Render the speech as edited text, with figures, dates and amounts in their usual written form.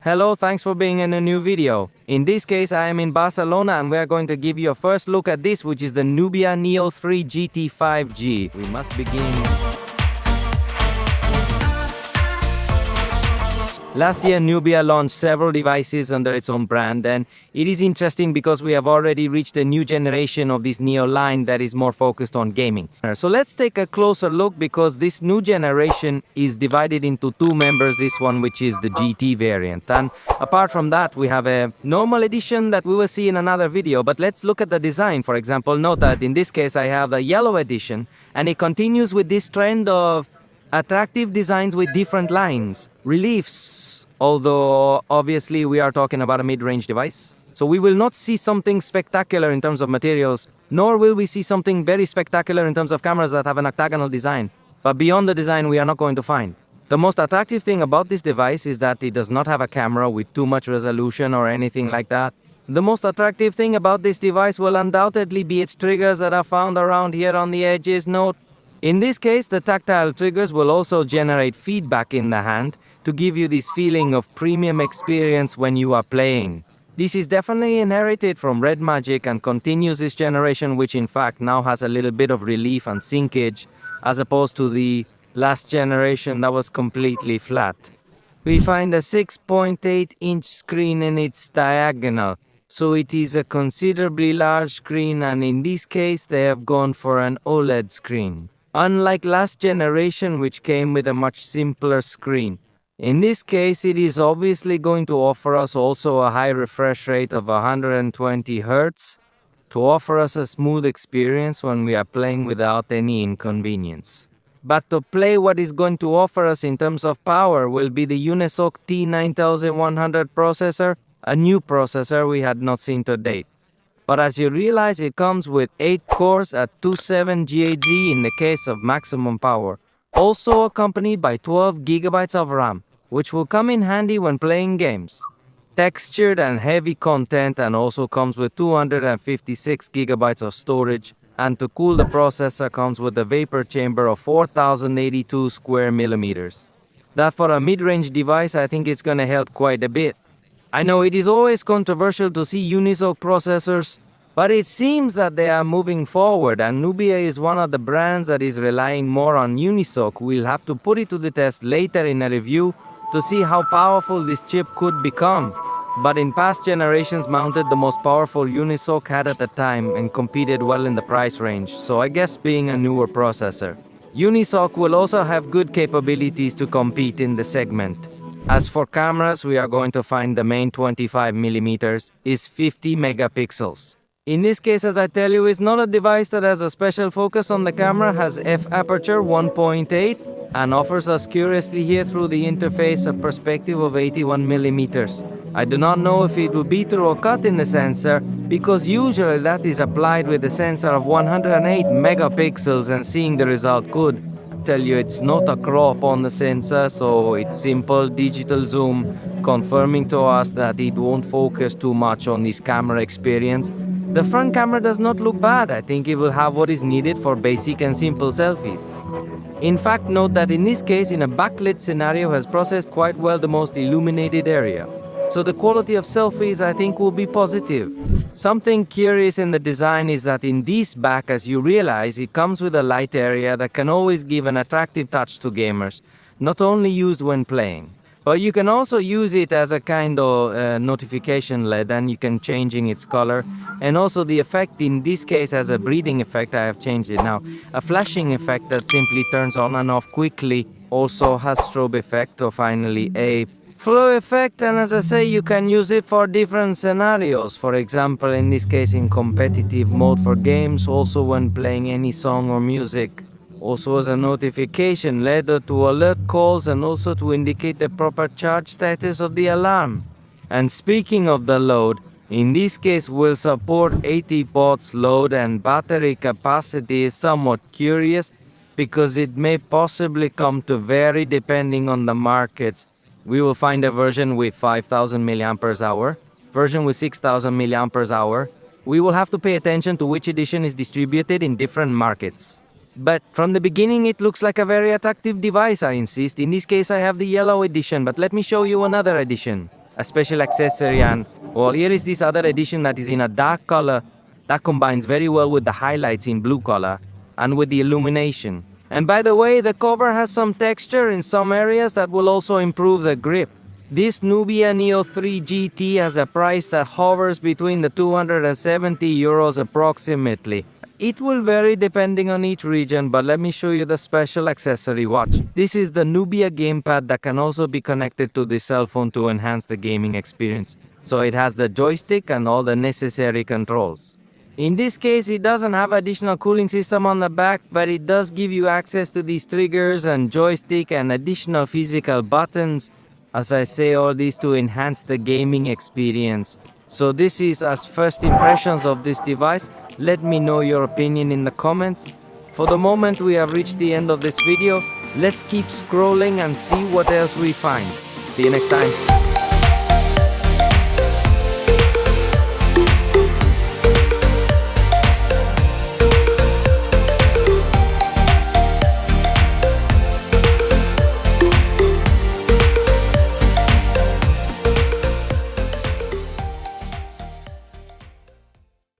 Hello, thanks for being in a new video. In this case, I am in Barcelona and we are going to give you a first look at this, which is the Nubia Neo 3 GT5G. We must begin. Last year, Nubia launched several devices under its own brand, and it is interesting because we have already reached a new generation of this Neo line that is more focused on gaming. So let's take a closer look because this new generation is divided into two members, this one which is the GT variant. And apart from that, we have a normal edition that we will see in another video, but let's look at the design. For example, note that in this case I have the yellow edition, and it continues with this trend of attractive designs with different lines, reliefs, although obviously we are talking about a mid-range device. So we will not see something spectacular in terms of materials, nor will we see something very spectacular in terms of cameras that have an octagonal design. But beyond the design, we are not going to find. The most attractive thing about this device is that it does not have a camera with too much resolution or anything like that. The most attractive thing about this device will undoubtedly be its triggers that are found around here on the edges. Note, in this case, the tactile triggers will also generate feedback in the hand to give you this feeling of premium experience when you are playing. This is definitely inherited from Red Magic and continues this generation, which in fact now has a little bit of relief and sinkage as opposed to the last generation that was completely flat. We find a 6.8-inch screen in its diagonal, so it is a considerably large screen, and in this case they have gone for an OLED screen. Unlike last generation, which came with a much simpler screen. In this case, it is obviously going to offer us also a high refresh rate of 120 Hz to offer us a smooth experience when we are playing without any inconvenience. But to play, what is going to offer us in terms of power will be the Unisoc T9100 processor, a new processor we had not seen to date. But as you realize, it comes with 8 cores at 27 GHz in the case of maximum power, also accompanied by 12 GB of RAM, which will come in handy when playing games. Textured and heavy content, and also comes with 256 GB of storage, and to cool the processor comes with a vapor chamber of 4082 square millimeters. That for a mid-range device, I think it's gonna help quite a bit. I know it is always controversial to see Unisoc processors, but it seems that they are moving forward, and Nubia is one of the brands that is relying more on Unisoc. We'll have to put it to the test later in a review to see how powerful this chip could become. But in past generations mounted the most powerful Unisoc had at the time and competed well in the price range, so I guess being a newer processor. Unisoc will also have good capabilities to compete in the segment. As for cameras, we are going to find the main 25mm is 50 megapixels. In this case, as I tell you, it's not a device that has a special focus on the camera, has f-aperture 1.8 and offers us curiously here through the interface a perspective of 81mm. I do not know if it will be through a cut in the sensor, because usually that is applied with a sensor of 108 megapixels and seeing the result could tell you it's not a crop on the sensor, so it's simple digital zoom, confirming to us that it won't focus too much on this camera experience. The front camera does not look bad. I think it will have what is needed for basic and simple selfies. In fact, note that in this case, in a backlit scenario, has processed quite well the most illuminated area. So the quality of selfies, I think, will be positive. Something curious in the design is that in this back, as you realize, it comes with a light area that can always give an attractive touch to gamers, not only used when playing, but you can also use it as a kind of notification LED, and you can changing its color. And also the effect in this case has a breathing effect. I have changed it now. A flashing effect that simply turns on and off quickly. Also has strobe effect, or finally a flow effect, and as I say, you can use it for different scenarios. For example, in this case in competitive mode for games, also when playing any song or music. Also as a notification LED to alert calls and also to indicate the proper charge status of the alarm. And speaking of the load, in this case will support 80 watts load, and battery capacity is somewhat curious because it may possibly come to vary depending on the markets. We will find a version with 5000 mAh, version with 6000 mAh. We will have to pay attention to which edition is distributed in different markets. But from the beginning, it looks like a very attractive device, I insist. In this case, I have the yellow edition, but let me show you another edition. a special accessory, and well, here is this other edition that is in a dark color that combines very well with the highlights in blue color and with the illumination. And by the way, the cover has some texture in some areas that will also improve the grip. This Nubia Neo 3 GT has a price that hovers between the 270 euros approximately. It will vary depending on each region, but let me show you the special accessory watch. This is the Nubia gamepad that can also be connected to the cell phone to enhance the gaming experience. So it has the joystick and all the necessary controls. In this case, it doesn't have additional cooling system on the back, but it does give you access to these triggers and joystick and additional physical buttons. As I say, all this to enhance the gaming experience. So this is as first impressions of this device. Let me know your opinion in the comments. For the moment, we have reached the end of this video. Let's keep scrolling and see what else we find. See you next time.